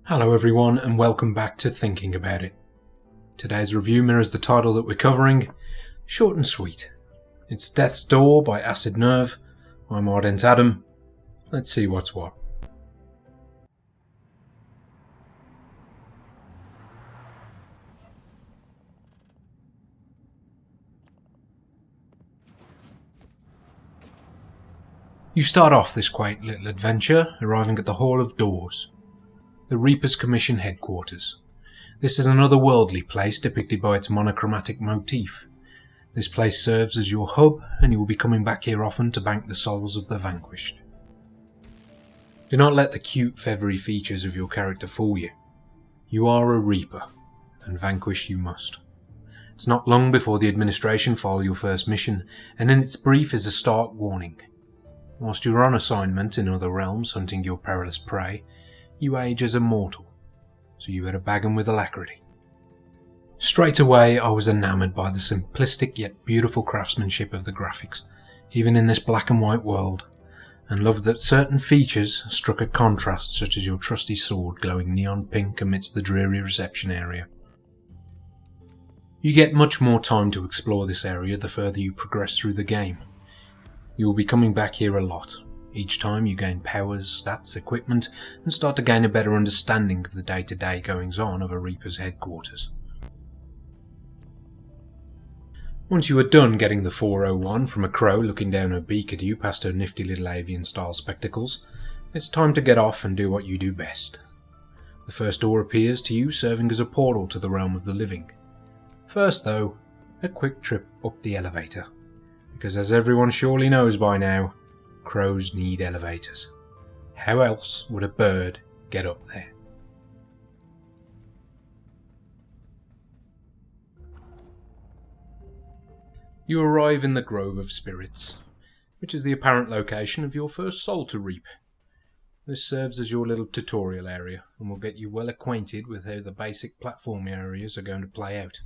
Hello everyone and welcome back to Thinking About It. Today's review mirrors the title that we're covering, short and sweet. It's Death's Door by Acid Nerve. I'm Ardent Adam. Let's see what's what. You start off this quaint little adventure arriving at the Hall of Doors, the Reaper's Commission headquarters. This is an otherworldly place depicted by its monochromatic motif. This place serves as your hub, and you will be coming back here often to bank the souls of the vanquished. Do not let the cute, feathery features of your character fool you. You are a Reaper, and vanquish you must. It's not long before the administration file your first mission, and in its brief is a stark warning. Whilst you are on assignment in other realms hunting your perilous prey, you age as a mortal, so you better bag 'em with alacrity. Straight away I was enamoured by the simplistic yet beautiful craftsmanship of the graphics, even in this black and white world, and loved that certain features struck a contrast, such as your trusty sword glowing neon pink amidst the dreary reception area. You get much more time to explore this area the further you progress through the game. You will be coming back here a lot. Each time you gain powers, stats, equipment, and start to gain a better understanding of the day-to-day goings-on of a Reaper's headquarters. Once you are done getting the 401 from a crow looking down her beak at you past her nifty little avian-style spectacles, it's time to get off and do what you do best. The first door appears to you, serving as a portal to the realm of the living. First, though, a quick trip up the elevator. Because as everyone surely knows by now, crows need elevators. How else would a bird get up there? You arrive in the Grove of Spirits, which is the apparent location of your first soul to reap. This serves as your little tutorial area and will get you well acquainted with how the basic platform areas are going to play out.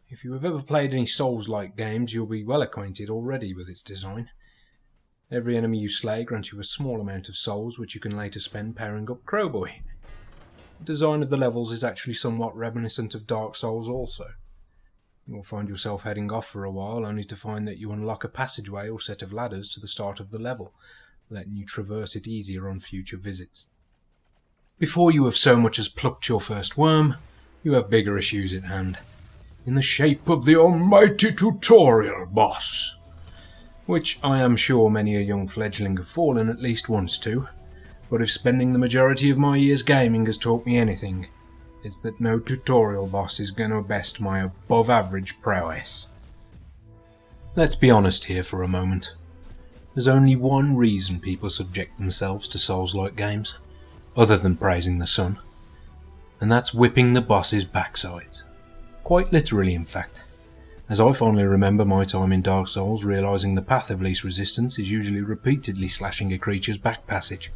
If you have ever played any soulslike games, you'll be well acquainted already with its design. Every enemy you slay grants you a small amount of souls, which you can later spend powering up Crowboy. The design of the levels is actually somewhat reminiscent of Dark Souls also. You will find yourself heading off for a while, only to find that you unlock a passageway or set of ladders to the start of the level, letting you traverse it easier on future visits. Before you have so much as plucked your first worm, you have bigger issues at hand, in the shape of the almighty tutorial boss, which I am sure many a young fledgling have fallen at least once to, but if spending the majority of my years gaming has taught me anything, it's that no tutorial boss is going to best my above average prowess. Let's be honest here for a moment. There's only one reason people subject themselves to Souls-like games, other than praising the sun, and that's whipping the boss's backsides. Quite literally, in fact, as I fondly remember my time in Dark Souls realising the path of least resistance is usually repeatedly slashing a creature's back passage.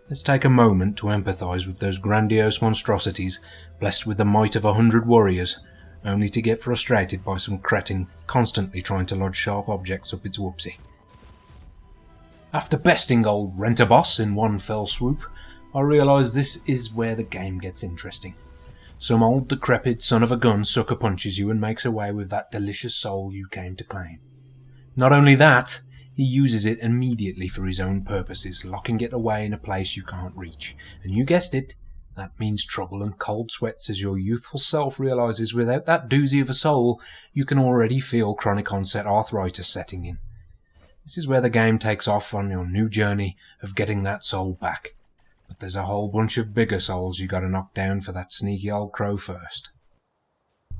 Let's take a moment to empathise with those grandiose monstrosities blessed with the might of 100 warriors, only to get frustrated by some cretin constantly trying to lodge sharp objects up its whoopsie. After besting old Rent-a-Boss in one fell swoop, I realise this is where the game gets interesting. Some old decrepit son of a gun sucker punches you and makes away with that delicious soul you came to claim. Not only that, he uses it immediately for his own purposes, locking it away in a place you can't reach. And you guessed it, that means trouble and cold sweats as your youthful self realises without that doozy of a soul, you can already feel chronic onset arthritis setting in. This is where the game takes off on your new journey of getting that soul back. But there's a whole bunch of bigger souls you gotta knock down for that sneaky old crow first.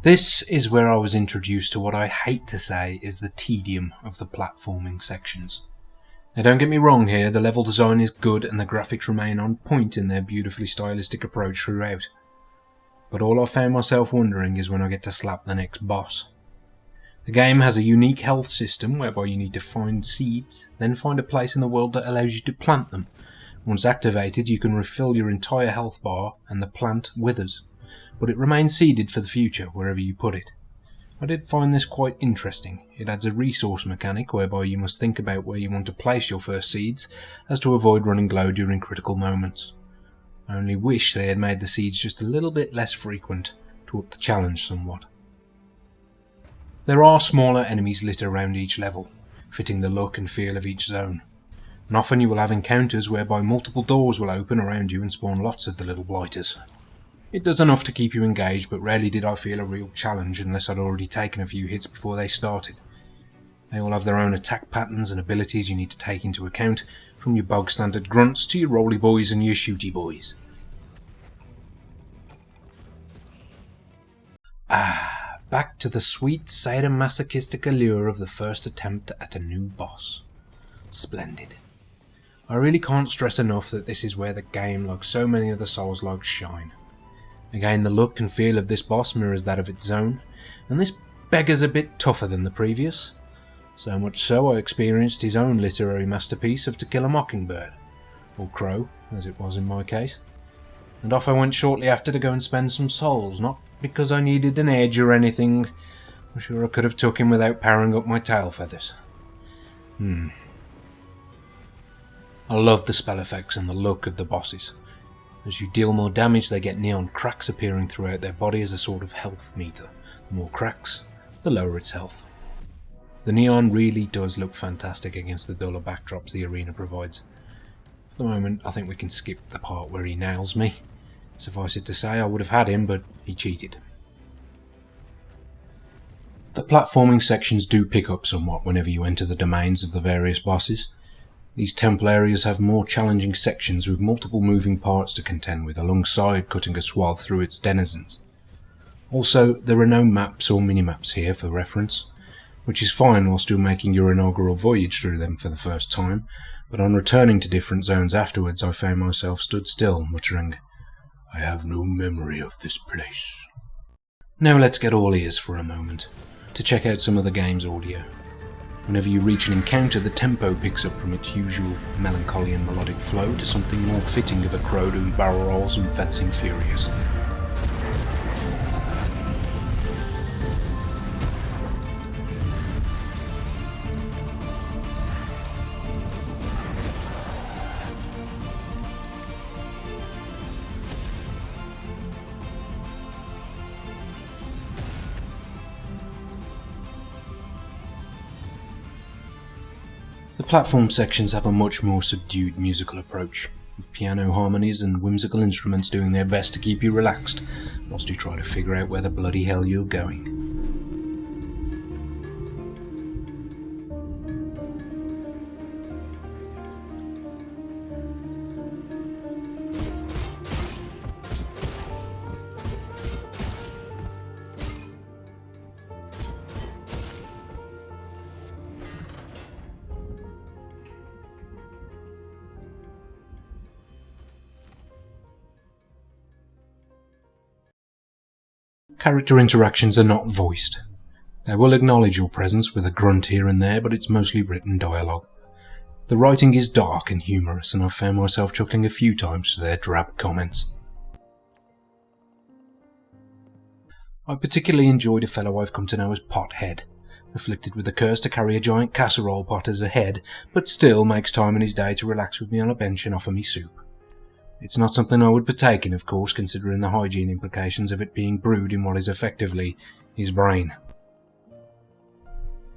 This is where I was introduced to what I hate to say is the tedium of the platforming sections. Now don't get me wrong here, the level design is good and the graphics remain on point in their beautifully stylistic approach throughout. But all I found myself wondering is when I get to slap the next boss. The game has a unique health system whereby you need to find seeds, then find a place in the world that allows you to plant them. Once activated, you can refill your entire health bar and the plant withers, but it remains seeded for the future wherever you put it. I did find this quite interesting. It adds a resource mechanic whereby you must think about where you want to place your first seeds as to avoid running low during critical moments. I only wish they had made the seeds just a little bit less frequent to up the challenge somewhat. There are smaller enemies littered around each level, fitting the look and feel of each zone, and often you will have encounters whereby multiple doors will open around you and spawn lots of the little blighters. It does enough to keep you engaged, but rarely did I feel a real challenge unless I'd already taken a few hits before they started. They all have their own attack patterns and abilities you need to take into account, from your bog standard grunts to your roly boys and your shooty boys. Back to the sweet sadomasochistic allure of the first attempt at a new boss. Splendid. I really can't stress enough that this is where the game, like so many other Souls-likes, shine. Again, the look and feel of this boss mirrors that of its zone, and this beggar's a bit tougher than the previous. So much so I experienced his own literary masterpiece of To Kill a Mockingbird, or Crow, as it was in my case. And off I went shortly after to go and spend some souls, not because I needed an edge or anything. I'm sure I could have took him without powering up my tail feathers. I love the spell effects and the look of the bosses. As you deal more damage, they get neon cracks appearing throughout their body as a sort of health meter. The more cracks, the lower its health. The neon really does look fantastic against the duller backdrops the arena provides. For the moment, I think we can skip the part where he nails me. Suffice it to say, I would have had him, but he cheated. The platforming sections do pick up somewhat whenever you enter the domains of the various bosses. These temple areas have more challenging sections with multiple moving parts to contend with, alongside cutting a swath through its denizens. Also, there are no maps or mini-maps here for reference, which is fine while still making your inaugural voyage through them for the first time, but on returning to different zones afterwards I found myself stood still, muttering, "I have no memory of this place." Now let's get all ears for a moment, to check out some of the game's audio. Whenever you reach an encounter, the tempo picks up from its usual melancholy and melodic flow to something more fitting of a crow doing barrel rolls and fencing furious. The platform sections have a much more subdued musical approach, with piano harmonies and whimsical instruments doing their best to keep you relaxed, whilst you try to figure out where the bloody hell you're going. Character interactions are not voiced. They will acknowledge your presence with a grunt here and there, but it's mostly written dialogue. The writing is dark and humorous, and I've found myself chuckling a few times to their drab comments. I particularly enjoyed a fellow I've come to know as Pothead, afflicted with the curse to carry a giant casserole pot as a head, but still makes time in his day to relax with me on a bench and offer me soup. It's not something I would partake in, of course, considering the hygiene implications of it being brewed in what is effectively his brain.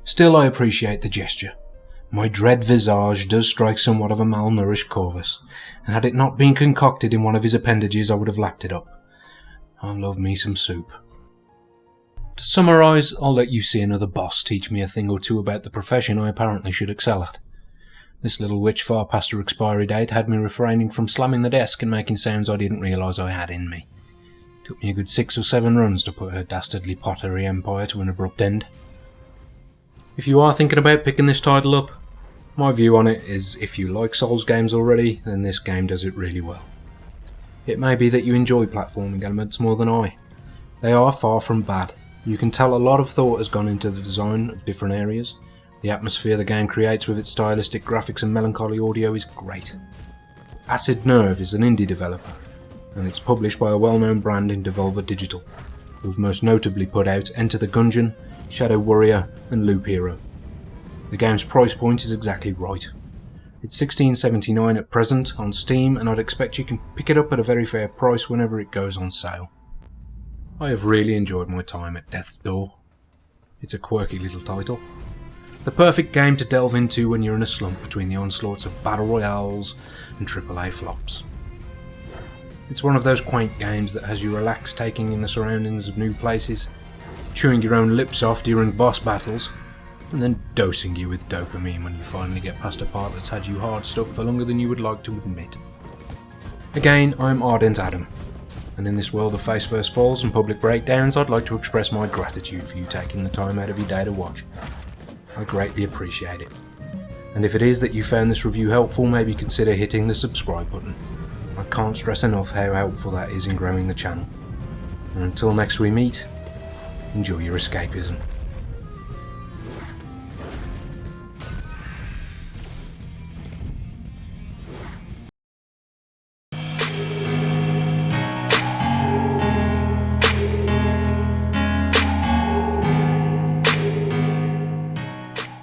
Still, I appreciate the gesture. My dread visage does strike somewhat of a malnourished Corvus, and had it not been concocted in one of his appendages I would have lapped it up. I love me some soup. To summarise, I'll let you see another boss teach me a thing or two about the profession I apparently should excel at. This little witch far past her expiry date had me refraining from slamming the desk and making sounds I didn't realise I had in me. Took me a good 6 or 7 runs to put her dastardly pottery empire to an abrupt end. If you are thinking about picking this title up, my view on it is if you like Souls games already, then this game does it really well. It may be that you enjoy platforming elements more than I. They are far from bad. You can tell a lot of thought has gone into the design of different areas. The atmosphere the game creates with its stylistic graphics and melancholy audio is great. Acid Nerve is an indie developer, and it's published by a well-known brand in Devolver Digital, who've most notably put out Enter the Gungeon, Shadow Warrior and Loop Hero. The game's price point is exactly right. It's $16.79 at present on Steam, and I'd expect you can pick it up at a very fair price whenever it goes on sale. I have really enjoyed my time at Death's Door. It's a quirky little title. The perfect game to delve into when you're in a slump between the onslaughts of battle royales and AAA flops. It's one of those quaint games that has you relax taking in the surroundings of new places, chewing your own lips off during boss battles, and then dosing you with dopamine when you finally get past a part that's had you hard stuck for longer than you would like to admit. Again, I'm Ardent Adam, and in this world of face-first falls and public breakdowns, I'd like to express my gratitude for you taking the time out of your day to watch. I greatly appreciate it. And if it is that you found this review helpful, maybe consider hitting the subscribe button. I can't stress enough how helpful that is in growing the channel. And until next we meet, enjoy your escapism.